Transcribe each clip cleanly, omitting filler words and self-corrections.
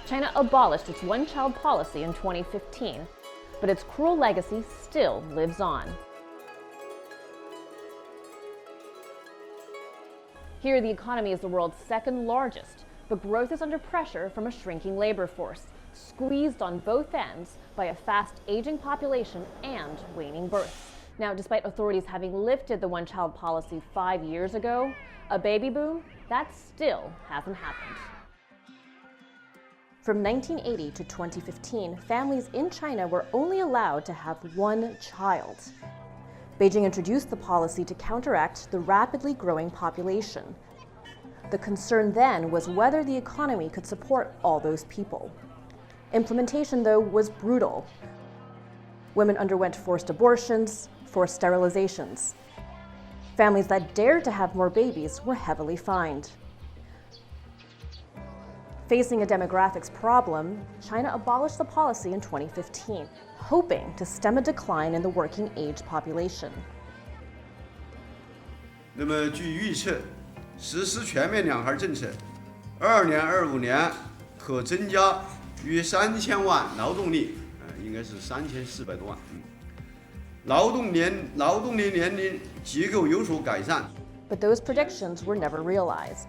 China abolished its one-child policy in 2015, but its cruel legacy still lives on. Here, the economy is the world's second largest, but growth is under pressure from a shrinking labor force, squeezed on both ends by a fast-aging population and waning births. Now, despite authorities having lifted the one-child policy 5 years ago, a baby boom, that still hasn't happened. From 1980 to 2015, families in China were only allowed to have one child. Beijing introduced the policy to counteract the rapidly growing population. The concern then was whether the economy could support all those people. Implementation, though, was brutal. Women underwent forced abortions, forced sterilisations. Families that dared to have more babies were heavily fined. Facing a demographics problem, China abolished the policy in 2015, hoping to stem a decline in the working age population. 那么据预测，实施全面两孩政策，22年、25年可增加约3000万劳动力，应该是3400多万。劳动年龄结构有所改善。But those predictions were never realized.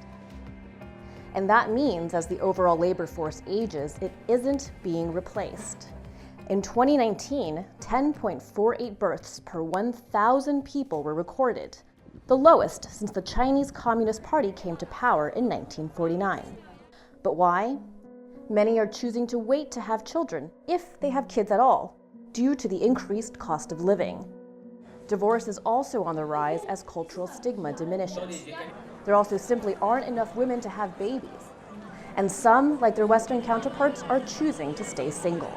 And that means as the overall labor force ages, it isn't being replaced. In 2019, 10.48 births per 1,000 people were recorded, the lowest since the Chinese Communist Party came to power in 1949. But why? Many are choosing to wait to have children, if they have kids at all, due to the increased cost of living. Divorce is also on the rise as cultural stigma diminishes. There also simply aren't enough women to have babies. And some, like their Western counterparts, are choosing to stay single.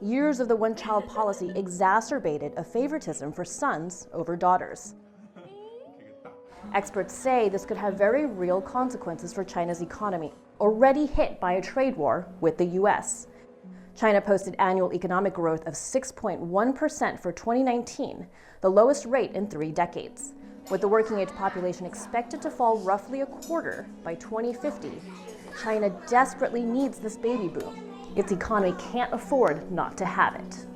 Years of the one-child policy exacerbated a favoritism for sons over daughters. Experts say this could have very real consequences for China's economy, already hit by a trade war with the US. China posted annual economic growth of 6.1% for 2019, the lowest rate in 3 decades. With the working age population expected to fall roughly a quarter by 2050, China desperately needs this baby boom. Its economy can't afford not to have it.